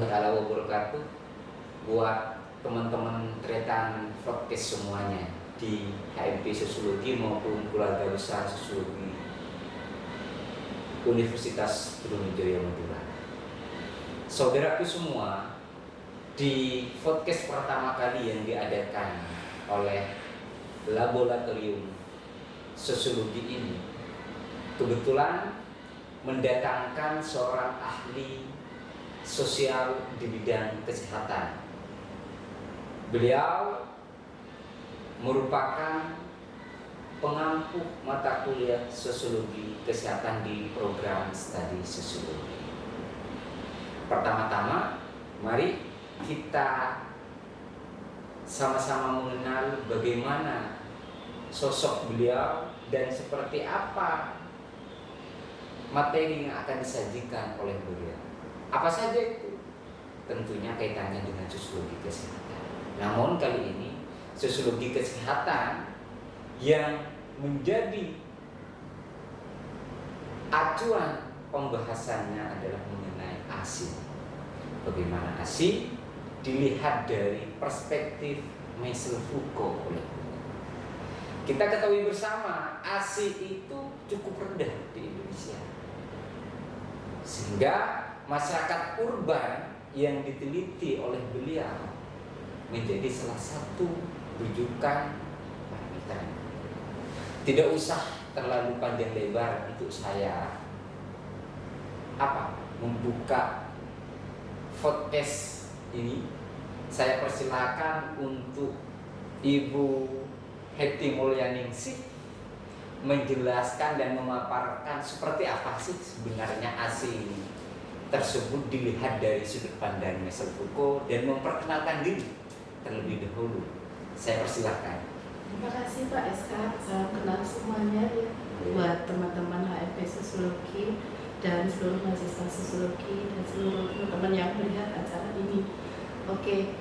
Taala wabarakatuh. Buat teman-teman tretan podcast semuanya di HMP Sosiologi maupun Keluarga Besar Sosiologi Universitas Trunojoyo Madura. Saudaraku semua, di podcast pertama kali yang diadakan oleh Laboratorium Sosiologi ini kebetulan mendatangkan seorang ahli sosial di bidang kesehatan. Beliau merupakan pengampu mata kuliah sosiologi kesehatan di program studi sosiologi. Pertama-tama, mari kita sama-sama mengenal bagaimana sosok beliau dan seperti apa materi yang akan disajikan oleh beliau. Apa saja itu? Tentunya kaitannya dengan sosiologi kesehatan. Namun kali ini sosiologi kesehatan yang menjadi acuan pembahasannya adalah mengenai ASI. Bagaimana ASI dilihat dari perspektif Michel Foucault oleh kita ketahui bersama ASI itu cukup rendah di Indonesia, sehingga masyarakat urban yang diteliti oleh beliau menjadi salah satu rujukan parameter. Tidak usah terlalu panjang lebar untuk saya membuka podcast ini. Saya persilakan untuk Ibu Hetty Mulyaningsih menjelaskan dan memaparkan seperti apa sih sebenarnya ASI tersebut dilihat dari sudut pandang Michel Foucault dan memperkenalkan diri terlebih dahulu. Saya persilakan. Terima kasih Pak SK, salam kenal semuanya ya buat teman-teman HMP Sosiologi dan seluruh mahasiswa sosiologi dan seluruh teman-teman yang melihat acara ini. Oke,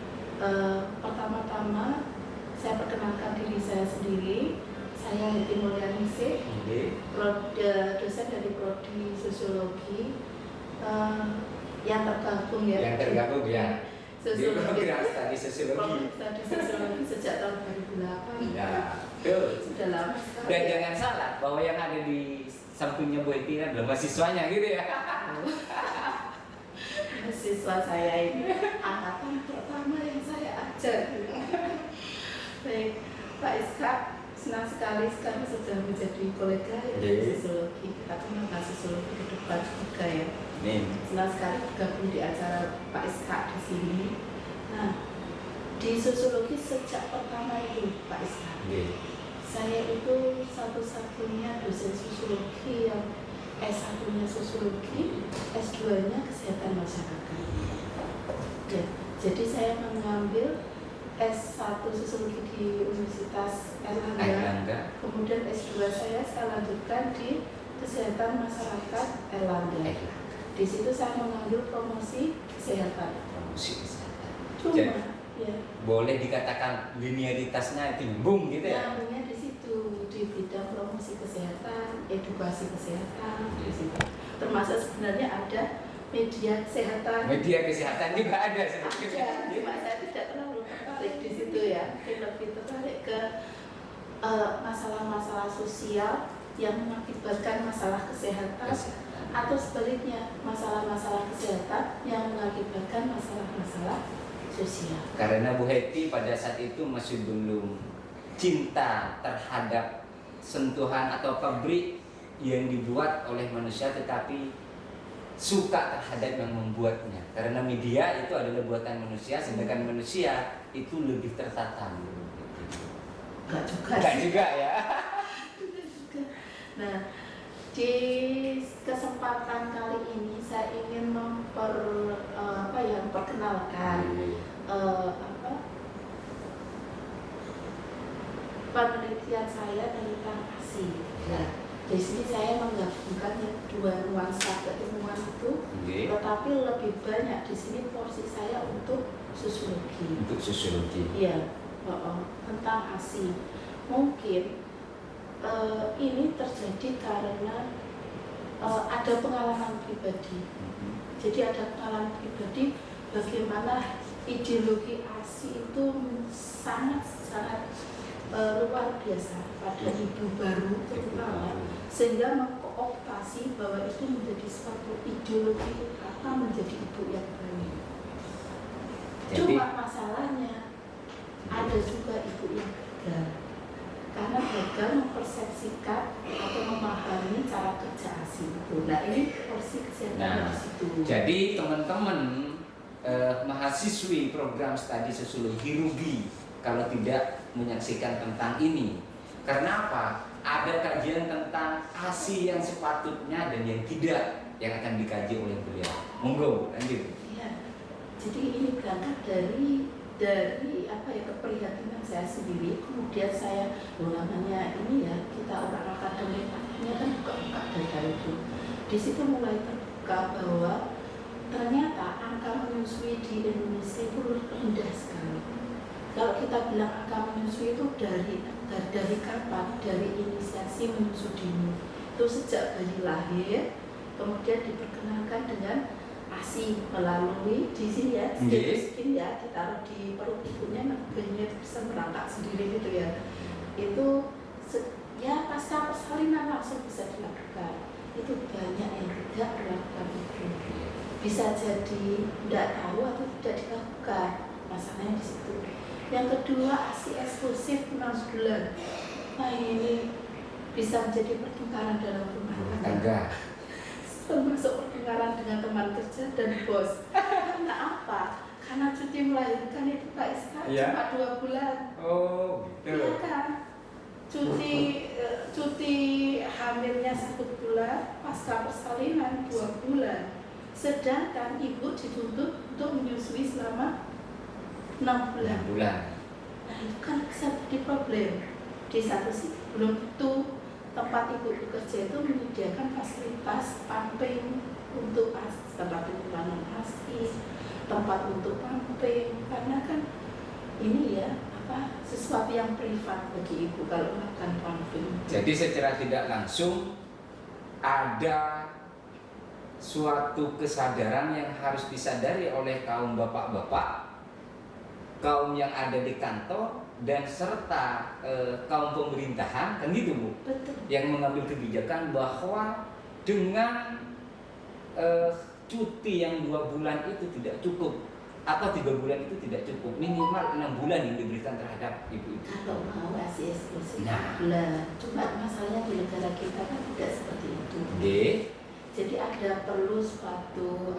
pertama-tama saya perkenalkan diri saya sendiri. Saya Hetty Mulyaningsih, dosen dari Prodi Sosiologi yang tergabung ya. Yang tergabung ya. Sosiologi. Di program studi sosiologi. Studi sosiologi sejak tahun 2008. Ya, betul. Sudah lama sekali. Dan jangan salah bahwa yang ada di sampingnya Bu Hetty adalah mahasiswanya gitu ya. Mahasiswa saya ini angkatan pertama yang saya ajar. Baik, Pak Iskak, senang sekali sekarang sudah menjadi kolega ya di sosiologi. Kita kenalkan sosiologi ke depan juga ya. Senang sekali bergabung di acara Pak Iskak di sini. Nah, di sosiologi sejak pertama itu Pak Iskak, saya itu satu-satunya dosen sosiologi yang S1-nya sosiologi, S2-nya kesehatan masyarakat. Ya, jadi saya mengambil S1 sosiologi di Universitas Airlangga, kemudian S2 saya lanjutkan di kesehatan masyarakat Airlangga. Di situ saya mengambil promosi kesehatan. Cuma, jadi, ya. Boleh dikatakan linearitasnya timbung gitu ya? Nyambungnya di situ, di bidang promosi kesehatan, edukasi kesehatan, di situ. Termasuk sebenarnya ada media kesehatan. Media kesehatan juga ada sebetulnya. Cuma saya tidak terlalu tertarik di situ ya. Saya lebih tertarik ke masalah-masalah sosial yang mengakibatkan masalah kesehatan. Atau sebaliknya masalah-masalah kesehatan yang mengakibatkan masalah-masalah sosial. Karena Bu Hetty pada saat itu masih belum cinta terhadap sentuhan atau pabrik yang dibuat oleh manusia, tetapi suka terhadap yang membuatnya. Karena media itu adalah buatan manusia, sedangkan manusia itu lebih tertata. Enggak juga ya. Nah, di kesempatan kali ini saya ingin memperkenalkan penelitian saya tentang ASI. Nah, di sini saya menggabungkan dua nuansa keilmuan itu, tetapi lebih banyak di sini porsi saya untuk sosiologi. Untuk sosiologi. Iya, tentang ASI. Mungkin ini terjadi karena ada pengalaman pribadi. Jadi ada pengalaman pribadi bagaimana ideologi ASI itu sangat luar biasa pada ibu baru terutama, sehingga mengkooptasi bahwa itu menjadi suatu ideologi apa menjadi ibu yang baik. Cuma masalahnya ada juga ibu yang gagal karena gagal mempersepsikan atau memahami cara kerja ASI itu. Nah ini porsi kejadian di situ. Jadi teman-teman mahasiswi program studi sosiologi rugi kalau tidak menyaksikan tentang ini. Karena apa? Ada kajian tentang ASI yang sepatutnya dan yang tidak yang akan dikaji oleh beliau. Monggo, lanjut. Ya, jadi ini berangkat dari apa ya, keprihatinan saya sendiri. Kemudian saya namanya ini ya, kita orang akademik akhirnya kan buka-buka data itu. Di situ mulai terbuka bahwa ternyata angka menyusui di Indonesia itu rendah sekali. Kalau kita bilang angka menyusui itu dari kapan? Dari inisiasi menyusui dini. Itu sejak bayi lahir, kemudian diperkenalkan dengan ASI melalui di sini ya, skin ya, ditaruh di perut ibunya, bayinya itu bisa merangkak sendiri gitu ya. Itu ya pasca persalinan langsung bisa dilakukan. Itu banyak yang tidak melakukan itu. Bisa jadi tidak tahu atau tidak dilakukan. Masalahnya di situ. Yang kedua, ASI eksklusif 6 bulan. Nah ini bisa menjadi pertengkaran dalam rumah tangga. Termasuk pertengkaran dengan teman kerja dan bos. Karena apa? Karena cuti melahirkan itu Pak Iska cuma 2 bulan. Oh, gitu. Iya kan? Cuti hamilnya 1 bulan, pasca persalinan 2 bulan. Sedangkan ibu dituntut untuk menyusui selama 6 bulan. Nah itu kan bisa jadi problem. Di satu sisi belum tentu tempat ibu bekerja itu menyediakan fasilitas pumping untuk tempat penyimpanan ASI, tempat untuk pumping, karena kan ini ya sesuatu yang privat bagi ibu kalau melakukan pumping. Jadi secara tidak langsung ada suatu kesadaran yang harus disadari oleh kaum bapak-bapak, kaum yang ada di kantor, dan serta kaum pemerintahan, kan gitu Bu? Betul. Yang mengambil kebijakan bahwa dengan cuti yang 2 bulan itu tidak cukup, atau 3 bulan itu tidak cukup, minimal 6 bulan yang diberikan terhadap ibu itu. Kalau mau ASI eksklusif Nah. bulan, cuma masalahnya di negara kita kan tidak seperti itu. Jadi ada perlu suatu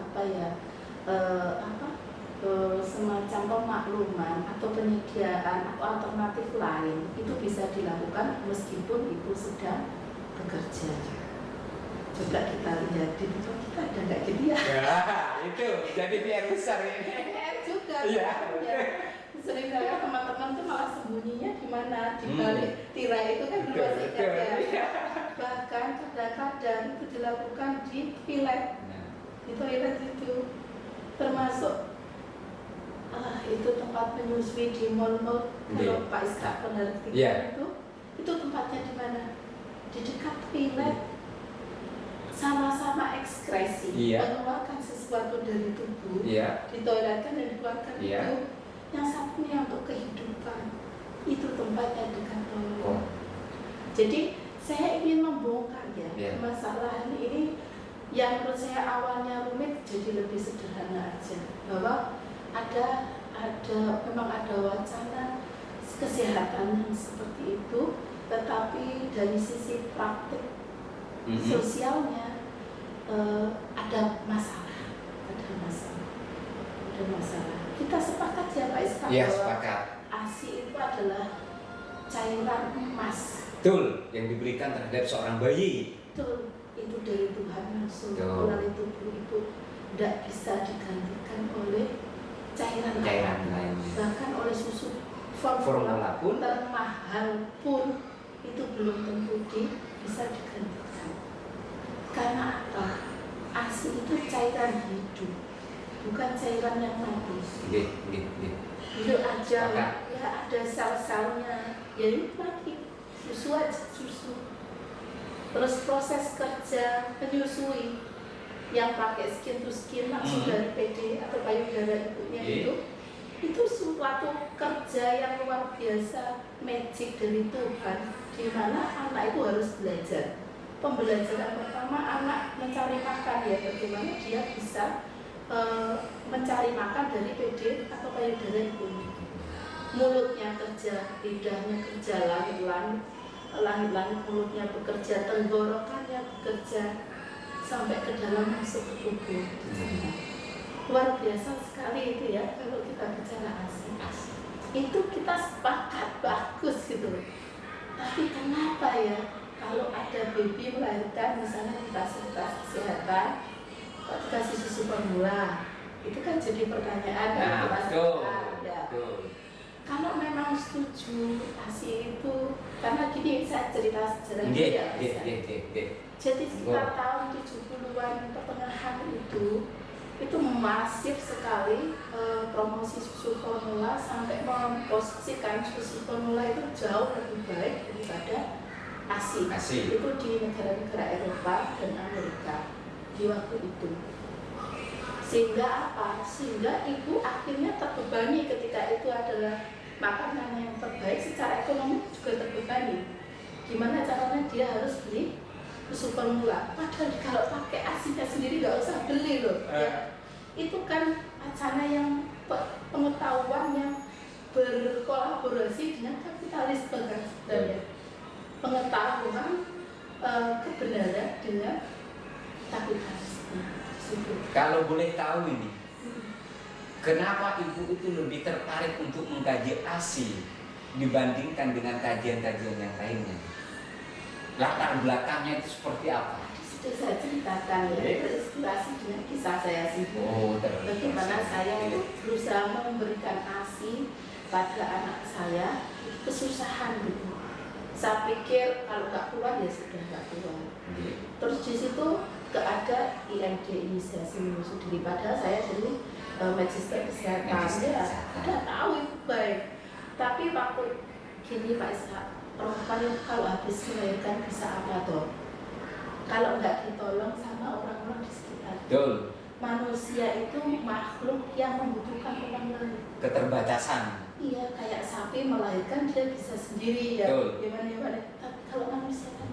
semacam pemakluman atau penyediaan atau alternatif lain itu bisa dilakukan meskipun ibu sedang bekerja. Coba kita lihat di tempat kita ada nggak gitu ya? Ya, itu jadi PR besar ini. PR juga. Iya. Ya. Sering kali teman-teman tuh malah sembunyinya di mana, di balik tirai itu kan luas sekali ya. Bahkan kadang-kadang itu dilakukan di toilet. Di toilet itu termasuk itu tempat menyusui di mall-mall. Kalau Pak Iska pernah itu tempatnya di mana? Di dekat toilet. Sama-sama ekskresi, mengeluarkan sesuatu dari tubuh, ditoiletkan dan dikeluarkan itu. Yang satunya untuk kehidupan, itu tempatnya dekat toilet. Jadi saya ingin membongkar masalah ini yang menurut saya awalnya rumit jadi lebih sederhana aja. Bahwa memang ada wacana kesehatan yang seperti itu, tetapi dari sisi praktik sosialnya ada masalah. Kita sepakat ya Pak Iska bahwa ASI itu adalah cairan emas. Betul, yang diberikan terhadap seorang bayi. Betul, itu dari Tuhan langsung melalui tubuh ibu, tidak bisa digantikan oleh cairan lain. Bahkan oleh susu formula pun termahal pun itu belum tentu bisa digantikan. Karena apa? ASI itu cairan hidup, bukan cairan yang mati. Hidup aja, ya ada sel-selnya, ya itu mati. Susu aja susu. Terus proses kerja menyusui yang pakai skin to skin langsung dari PD atau payudara ibunya itu suatu kerja yang luar biasa, magic dari Tuhan, di mana anak itu harus belajar. Pembelajaran pertama anak mencari makan ya, bagaimana dia bisa mencari makan dari PD atau payudara ibunya. Mulutnya kerja, lidahnya kerja, langit-langit mulutnya bekerja, tenggorokannya bekerja, sampai ke dalam masuk ke tubuh. Luar biasa sekali itu ya kalau kita bicara ASI. Itu kita sepakat bagus gitu. Tapi kenapa ya kalau ada baby melahirkan misalnya di fasilitas kesehatan kok dikasih susu formula? Itu kan jadi pertanyaan dari masyarakat. Kalau memang setuju ASI itu, karena gini saya cerita sejarah ya. Jadi sekitar tahun 70-an pertengahan itu masif sekali promosi susu formula sampai memposisikan susu formula itu jauh lebih baik daripada ASI. Itu di negara-negara Eropa dan Amerika di waktu itu. Sehingga apa? Sehingga ibu akhirnya terbebani ketika itu adalah makanan yang terbaik, secara ekonomi juga terbebani. Gimana caranya dia harus beli susu formula? Padahal kalau pakai ASI-nya sendiri nggak usah beli loh. Ya. Itu kan wacana yang pengetahuan yang berkolaborasi dengan kapitalisme kan sebenarnya. Pengetahuan kebenaran dengan kapitalisme. Kalau boleh tahu ini, kenapa ibu itu lebih tertarik untuk mengkaji ASI dibandingkan dengan kajian-kajian yang lainnya? Latar belakangnya itu seperti apa? Sudah saya ceritakan ya, terinspirasi dengan kisah saya sendiri. Bagaimana saya itu berusaha memberikan ASI pada anak saya, kesusahan gitu. Saya pikir kalau nggak keluar ya sudah nggak keluar. Terus di situ gak ada IMD, inisiasi menyusui diri, padahal saya dulu magister kesehatan ya, udah tahu itu baik. Tapi waktu gini Pak Ishak, perempuan itu kalau habis melahirkan bisa apa toh? Kalau nggak ditolong sama orang-orang di sekitar. Betul. Manusia itu makhluk yang membutuhkan orang lain. Keterbatasan. Iya, kayak sapi melahirkan dia bisa sendiri ya. Gimana. Tapi kalau manusia kan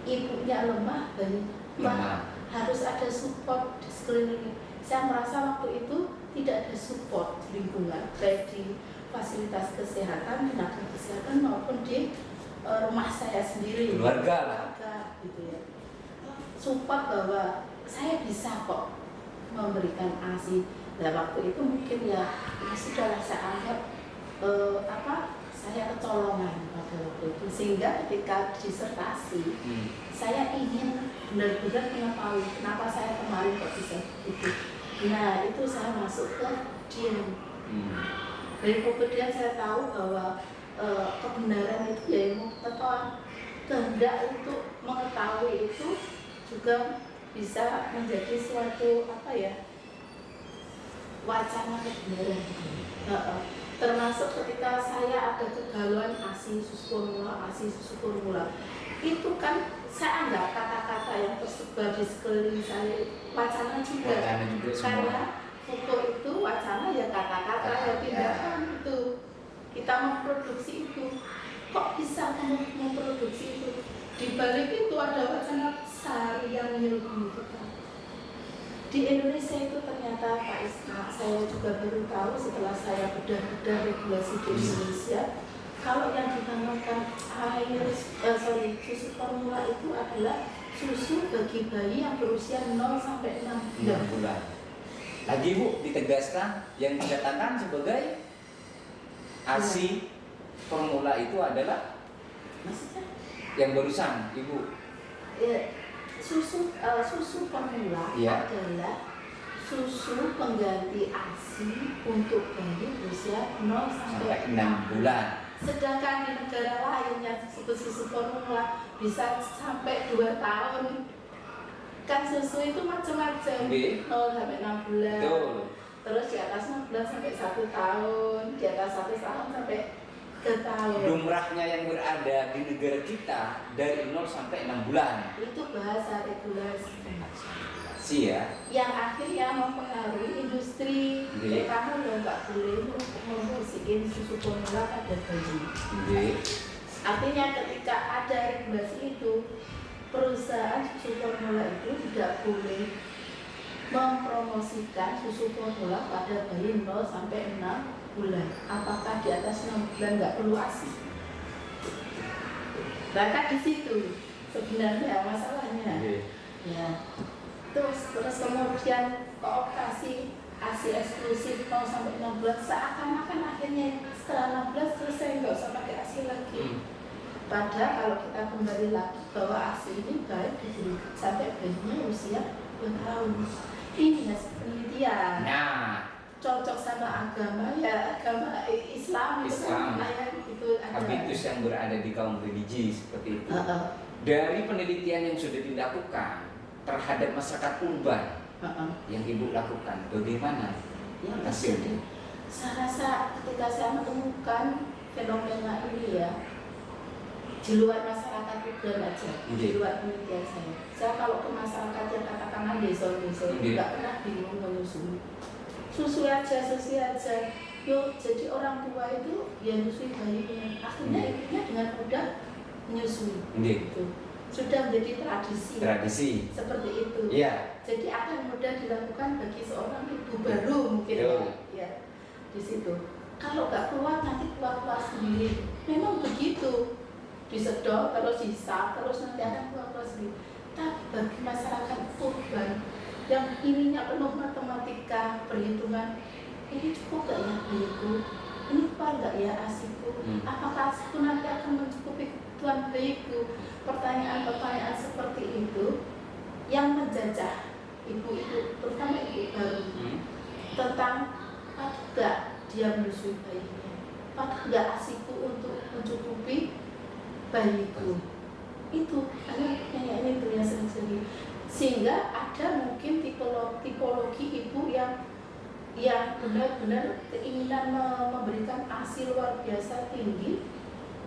ibunya lemah, bayinya harus ada support di sekeliling. Saya merasa waktu itu tidak ada support di lingkungan, baik di fasilitas kesehatan, tenaga kesehatan maupun di rumah saya sendiri, keluarga gitu ya. Support bahwa saya bisa kok memberikan ASI. Nah waktu itu mungkin ya sudahlah saya anggap saya kecolongan pada waktu itu, sehingga ketika disertasi saya ingin benar-benar mengetahui kenapa saya kemarin kok bisa begitu. Nah itu saya masuk ke DIN. Dari kemudian saya tahu bahwa kebenaran itu ya ilmu pengetahuan. Kehendak untuk mengetahui itu juga bisa menjadi suatu wacana kebenaran. Termasuk ketika saya ada kegalauan ASI susu formula, itu kan saya anggap kata-kata yang tersebar di sekeliling saya wacana juga karena foto itu wacana ya kata-kata ya tindakan itu kita memproduksi itu. Kok bisa memproduksi itu? Di balik itu ada wacana besar yang ilmu kita. Di Indonesia itu ternyata Pak Isma, saya juga baru tahu setelah saya bedah-bedah regulasi di Indonesia, kalau yang dinamakan susu formula itu adalah susu bagi bayi yang berusia 0 sampai 6 bulan. Lagi Bu, ditegaskan yang dikatakan sebagai ASI formula itu adalah maksudnya yang barusan Ibu. Susu formula adalah susu pengganti ASI untuk bayi berusia 0 sampai 6 bulan. Sedangkan di negara lain yang disebut susu formula bisa sampai 2 tahun. Kan susu itu macam-macam, 0 sampai 6 bulan. Betul. Terus di atas 6 bulan sampai 1 tahun, di atas 1 tahun sampai 3 tahun. Lumrahnya yang berada di negara kita dari 0 sampai 6 bulan. Itu bahasa regulasi. kecil ya. Yang akhirnya mempengaruhi industri. Iya. Kamu lo nggak boleh memproduksi susu formula pada bayi. Iya. Artinya ketika ada regulasi itu, perusahaan susu formula itu tidak boleh mempromosikan susu formula pada bayi 0 sampai 6 bulan. Apakah di atas 6 bulan nggak perlu ASI? Bahkan di situ sebenarnya masalahnya. Ya. Terus kemudian kooptasi ASI eksklusif 0 sampai 6 bulan seakan-akan akhirnya setelah 16 selesai nggak usah pakai ASI lagi. Padahal kalau kita kembali lagi bahwa ASI ini baik diberi sampai bayinya usia 2 tahun. Ini hasil penelitian. Nah, Cocok sama agama ya, agama Islam itu kan ayat itu ada. habitus yang berada di kaum religi seperti itu. Dari penelitian yang sudah dilakukan terhadap masyarakat urban yang ibu lakukan, bagaimana hasilnya? Saya rasa ketika saya menemukan fenomena ini ya di luar masyarakat urban aja, di luar penelitian saya kalau ke masyarakat yang katakanlah desa-desa nggak pernah bingung menyusui. Susu aja, yuk jadi orang tua itu ya nyusui bayinya, akhirnya ibunya dengan mudah menyusui. Gitu. Sudah menjadi tradisi seperti itu. Iya. Jadi akan mudah dilakukan bagi seorang ibu baru mungkin ya di situ. Kalau nggak keluar nanti keluar sendiri. Memang begitu, disedot terus hisap terus nanti akan keluar sendiri. Tapi bagi masyarakat urban yang ininya penuh matematika, perhitungan, ini cukup gak ya bayiku? Ini keluar gak ya asiku? Apakah asiku nanti akan mencukupi kebutuhan bayiku? Pertanyaan-pertanyaan seperti itu yang menjajah ibu-ibu, terutama ibu baru, tentang patut gak dia menyusui bayinya? Patut gak asiku untuk mencukupi bayiku? Itu hanya ini tuh yang sering-sering. Sehingga ada mungkin tipologi ibu yang benar-benar keinginan memberikan ASI luar biasa tinggi,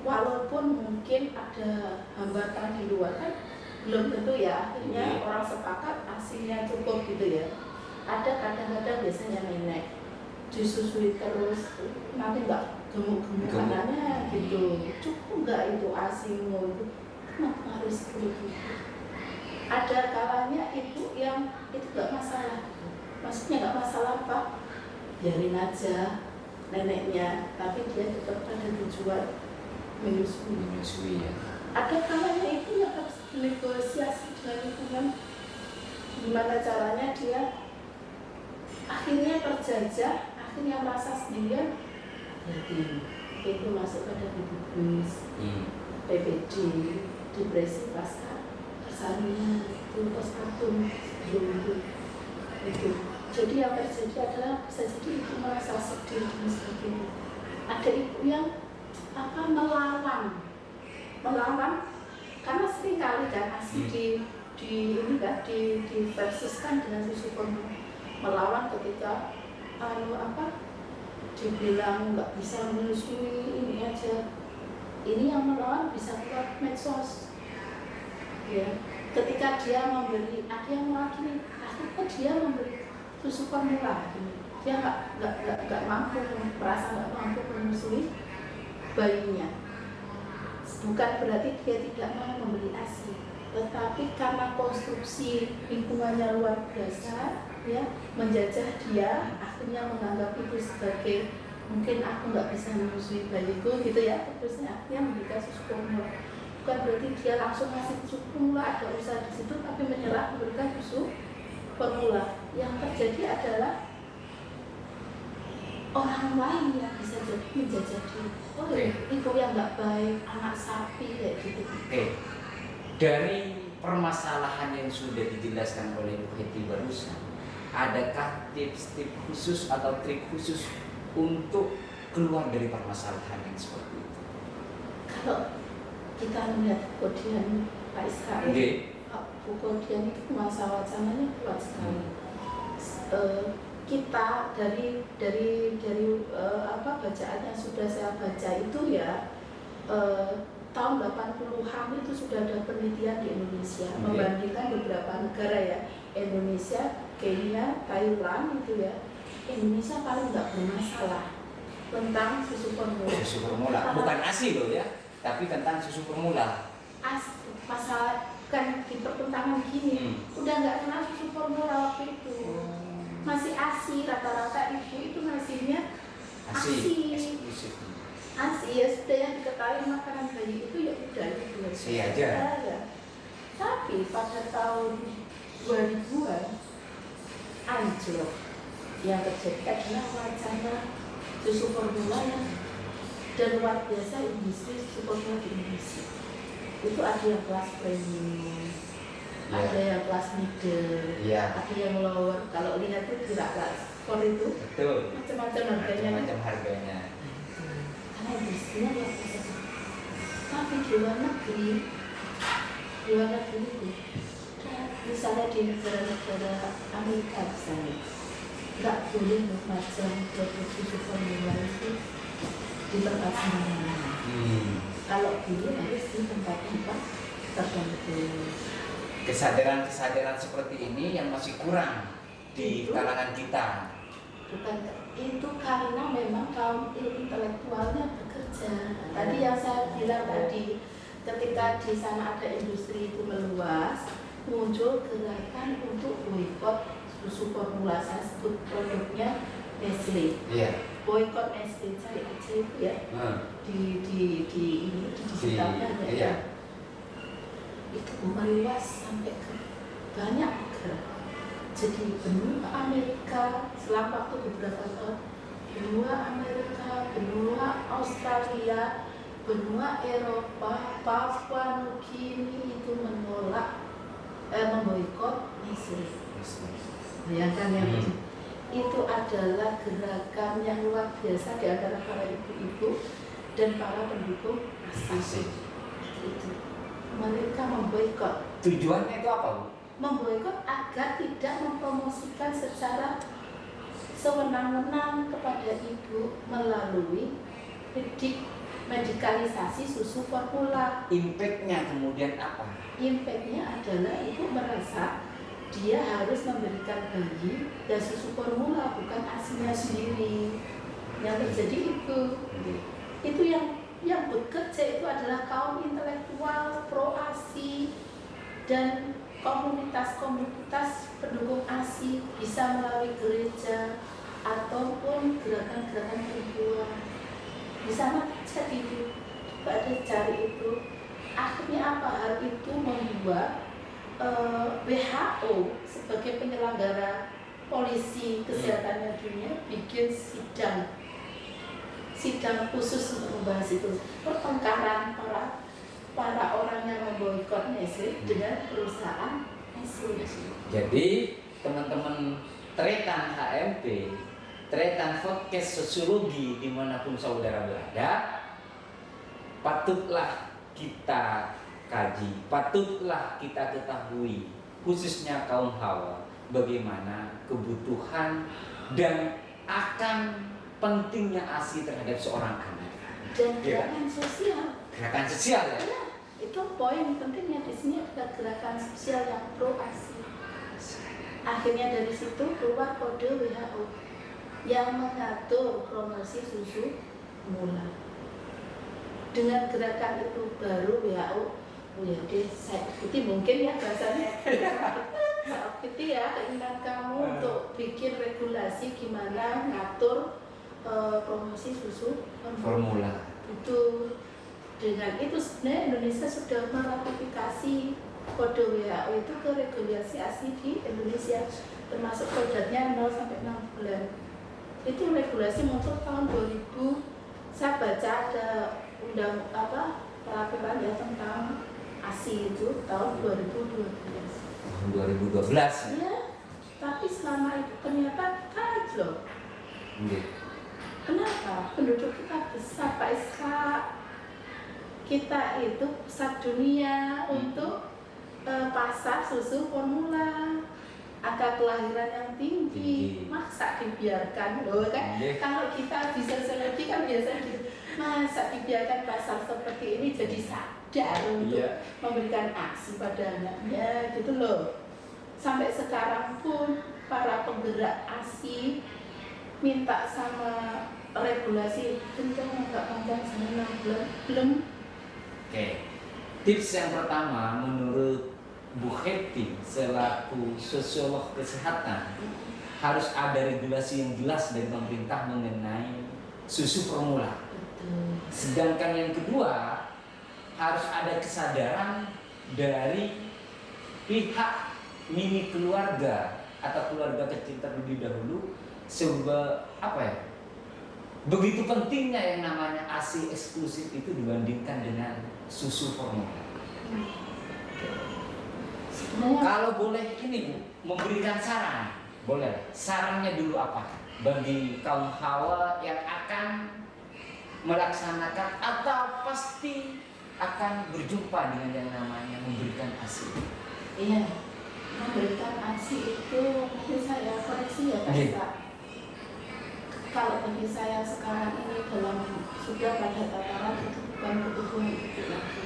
walaupun mungkin ada hambatan di luar kan belum tentu ya, akhirnya orang sepakat ASI-nya cukup gitu ya. Ada kadang-kadang biasanya nenek disusui terus nanti nggak gemuk-gemuk anaknya gitu, cukup nggak itu ASI-mu itu, kenapa harus begitu? Ada kalanya ibu yang itu gak masalah, maksudnya gak masalah Pak, biarin aja neneknya, tapi dia tetap ada tujuan menyusui ya. Ada kalanya ibu yang harus negosiasi dengan lingkungan, gimana caranya dia akhirnya terjajah, akhirnya merasa sendirian, jadi itu masuk pada bibis, PPD, depresi pasca persalinan, itu postpartum sebelum itu. Jadi yang terjadi adalah bisa jadi ibu merasa sedih dan sebagainya. Ada ibu yang melawan karena sering kali kan ASI di versuskan dengan susu formula, melawan ketika dibilang nggak bisa menyusui ini aja. Ini yang melawan bisa keluar medsos. Ya, ketika dia memberi, ada yang mewakili, akhirnya dia memberi susu formula, dia nggak mampu, merasa nggak mampu menyusui bayinya. Bukan berarti dia tidak mau memberi ASI, tetapi karena konstruksi lingkungannya luar biasa, ya menjajah dia, akhirnya menganggap itu sebagai mungkin aku nggak bisa menyusui bayiku gitu ya, terusnya akhirnya memberikan susu formula. Bukan berarti dia langsung ngasih susu formula, ada usaha di situ, tapi menyerah memberikan susu formula. Yang terjadi adalah orang lain yang bisa jadi menjajah dia. Ibu yang nggak baik, anak sapi kayak gitu. Dari permasalahan yang sudah dijelaskan oleh Bu Hetty barusan, adakah tips-tips khusus atau trik khusus untuk keluar dari permasalahan yang seperti itu? Kalau kita melihat Kodian Pak Iskak, Bu Kodian itu masa wacananya kuat sekali. Kita dari bacaan yang sudah saya baca itu ya, tahun 80-an itu sudah ada penelitian di Indonesia membandingkan beberapa negara ya, Indonesia, Kenya, Thailand itu ya. Indonesia paling nggak bermasalah tentang susu formula. Susu formula, bukan ASI loh ya, tapi tentang susu formula. Masalah kan di pertentangan gini, udah nggak kenal susu formula waktu itu, masih ASI, rata-rata ibu itu ngasihnya ASI ya, sudah yang diketahui makanan bayi itu ya udah itu ASI aja. Ya. Tapi pada tahun 2000-an anjlok. Yang terjadi adalah wacana susu formula yang dan luar biasa industri susu formula di Indonesia. Itu ada yang kelas premium, ada yang kelas middle, ada yang lower. Kalau lihat itu kelas for itu betul, macam-macam harganya. Karena industrinya luar biasa. Tapi di luar negeri itu misalnya di negara-negara Amerika misalnya, nggak boleh macam produk susu formula itu di tempat sembarangan. Kalau boleh harus di tempat-tempat tertentu. Kesadaran seperti ini yang masih kurang di kalangan kita. Bukan itu karena memang kaum intelektualnya bekerja. Tadi yang saya bilang tadi, ketika di sana ada industri itu meluas, muncul gerakan untuk boikot susu formula. Saya sebut produknya Nestle. Boikot Nestle, cari aja itu ya. Di digitalnya ada. Itu meluas sampai ke banyak negara. Jadi benua Amerika selama waktu beberapa tahun, benua Amerika, benua Australia, benua Eropa, Papua Nugini itu menolak memboikot Nestle. Bayangkan yang itu adalah gerakan yang luar biasa di antara para ibu-ibu dan para pendukung ASI. Itu mereka memboikot. Tujuannya itu apa, Bu? Memboikot agar tidak mempromosikan secara sewenang-wenang kepada ibu melalui medikalisasi susu formula. Impact-nya kemudian apa? Impact-nya adalah ibu merasa dia harus memberikan bayi dan susu formula, bukan ASI-nya sendiri. Yang terjadi itu yang bekerja itu adalah kaum intelektual pro ASI dan komunitas-komunitas pendukung ASI, bisa melalui gereja ataupun gerakan-gerakan perempuan. Di sana terjadi, coba ada cari itu. Akhirnya apa? Hal itu membuat WHO sebagai penyelenggara polisi kesehatannya dunia bikin sidang khusus untuk membahas itu, pertengkaran para orang yang memboikot Nestle dengan perusahaan Nestle. Jadi teman-teman Tretan HMP, Tretan Podcast Sosiologi dimanapun saudara berada, patutlah kita kaji, patutlah kita ketahui, khususnya kaum hawa, bagaimana kebutuhan dan akan pentingnya ASI terhadap seorang anak. Dan gerakan sosial. Gerakan sosial ya? Ya, itu poin pentingnya di sini adalah gerakan sosial yang pro ASI. Akhirnya dari situ keluar kode WHO yang mengatur promosi susu formula. Dengan gerakan itu baru WHO, saya ikuti mungkin ya bahasanya. Saya ikuti ya keinginan kamu untuk bikin regulasi gimana ngatur promosi susu formula. Itu dengan itu sebenarnya Indonesia sudah meratifikasi kode WHO itu ke regulasi ASI di Indonesia, termasuk produknya 0 sampai 6 bulan. Itu regulasi muncul tahun 2000. Saya baca ada peraturan ya tentang ASI itu tahun 2012. 2012 ya, tapi selama itu ternyata kacau. Kenapa? Penduduk kita besar, Pak Ishak. Kita itu pusat dunia untuk pasar susu formula. Angka kelahiran yang tinggi, masa dibiarkan loh kan? Kalau kita bisa sosiologi kan biasa Masa dibiarkan pasar seperti ini jadi sadar untuk Iya. memberikan aksi pada anaknya gitu loh. Sampai sekarang pun para penggerak ASI minta sama regulasi kencang nggak panjang sama 6 bulan belum. Oke. Tips yang pertama menurut Bu Hetty selaku sosiolog kesehatan, harus ada regulasi yang jelas dari pemerintah mengenai susu formula. Betul. Sedangkan yang kedua, harus ada kesadaran dari pihak mini keluarga atau keluarga kecil terlebih dahulu, begitu pentingnya yang namanya ASI eksklusif itu dibandingkan dengan susu formula. Sebenarnya Kalau boleh ini Bu, memberikan saran, boleh. Sarannya dulu apa? Bagi kaum hawa yang akan melaksanakan atau pasti akan berjumpa dengan yang namanya memberikan ASI. iya, memberikan ASI itu mungkin saya koreksi ya Pak Iya. Isa. Kalau bagi saya sekarang ini sudah pada tataran itu bukan kebutuhan ibu lagi.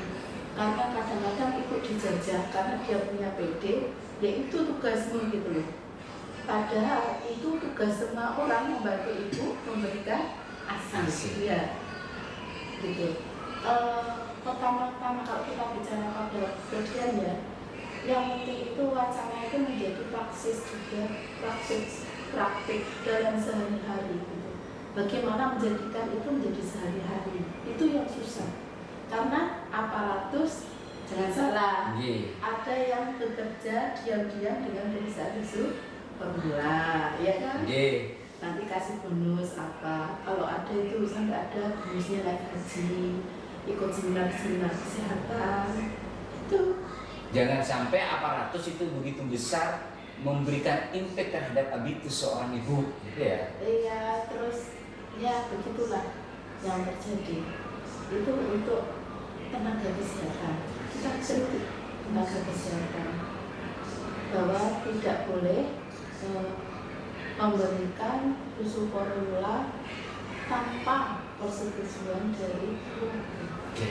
Karena kadang-kadang ibu dijajah karena dia punya PD, ya itu tugasmu gitu loh. Padahal itu tugas semua orang membantu ibu memberikan ASI. ASI. Ya, gitu. Pertama-tama kalau kita bicara pada kemudian ya, yang penting itu wacana itu menjadi praksis juga, praktik dalam sehari-hari gitu. Bagaimana menjadikan itu menjadi sehari-hari, itu yang susah. Karena aparatus, jangan salah, Iya. ada yang bekerja diam-diam dengan perusahaan susu formula, ya kan? Iya. Nanti kasih bonus apa? Kalau ada itu sampai ada bonusnya naik haji, ikut seminar-seminar kesehatan, itu. Jangan sampai aparatus itu begitu besar memberikan impact terhadap habitus seorang ibu, gitu ya. Iya, terus ya begitulah yang terjadi. Itu untuk tenaga kesehatan. Kita kritik tenaga kesehatan bahwa tidak boleh memberikan susu formula tanpa persetujuan dari keluarga. Oke.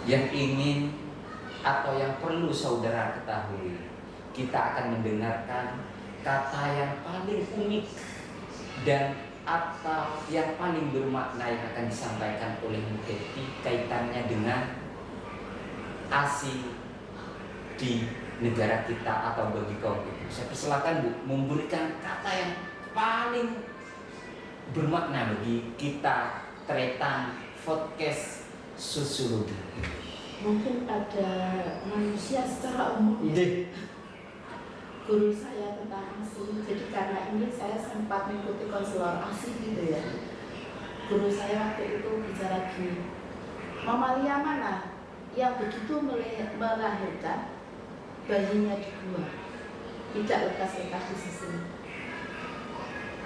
Yang ingin atau yang perlu saudara ketahui, kita akan mendengarkan kata yang paling unik dan atau yang paling bermakna yang akan disampaikan oleh Bu Hetty kaitannya dengan ASI di negara kita atau bagi kaum ibu. Saya persilakan Bu memberikan kata yang paling bermakna bagi kita tretan podcast sosiologi. Mungkin pada manusia secara umum ya. Guru saya tentang ASI, jadi karena ini saya sempat mengikuti konselor ASI gitu ya. Guru saya waktu itu bicara gini, mamalia mana yang begitu melahirkan bayinya di gua, tidak lekas-lekas di susu.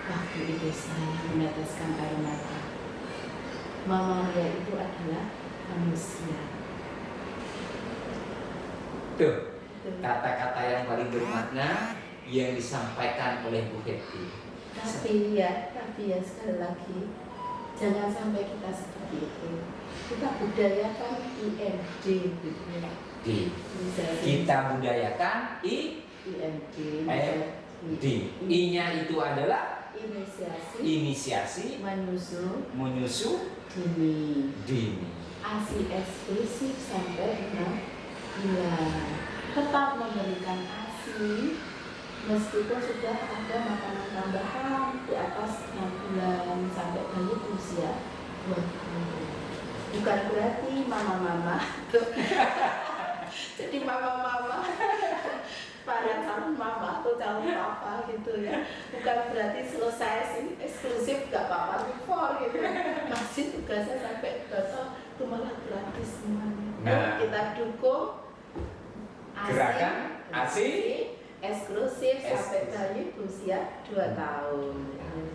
Waktu itu saya meneteskan air mata. Mamalia itu adalah manusia. Tuh, kata-kata yang paling bermakna yang disampaikan oleh Bu Hetty. Tapi ya sekali lagi, jangan sampai kita seperti itu. Kita budayakan IMD gitu ya. Kita budayakan IMD. I-nya itu adalah inisiasi menyusu dini. ASI eksklusif sampai 6 bulan. Tetap memberikan ASI meskipun sudah ada makanan tambahan di atas 6 bulan sampai bayi usia 2 tahun. Bukan berarti mama-mama jadi mama-mama para calon mama atau calon papa gitu ya, bukan berarti selesai sih eksklusif gak apa-apa before gitu, masih tugasnya sampai batal itu malah gratis semuanya. Nah, kita dukung gerakan ASI eksklusif sampai bayi usia 2 tahun.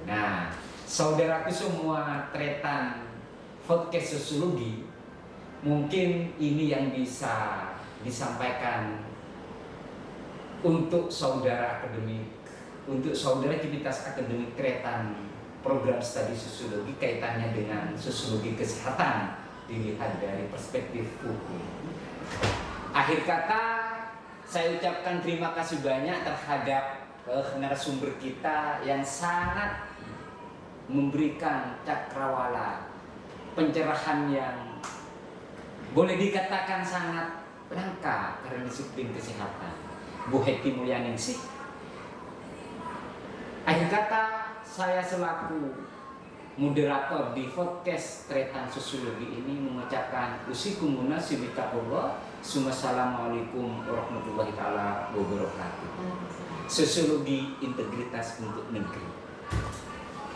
Nah, saudaraku semua tretan podcast sosiologi, mungkin ini yang bisa disampaikan untuk saudara akademik, untuk saudara aktivitas akademik tretan program studi sosiologi kaitannya dengan sosiologi kesehatan dilihat dari perspektif hukum. Akhir kata, saya ucapkan terima kasih banyak terhadap narasumber kita yang sangat memberikan cakrawala pencerahan yang boleh dikatakan sangat langka karena disiplin kesehatan. Bu Hetty Mulyaningsih. Akhir kata, saya selaku moderator di podcast Tretan Sosiologi ini mengucapkan usikumuna sibitaqullah. Assalamualaikum warahmatullahi wabarakatuh. Sosiologi integritas untuk negeri.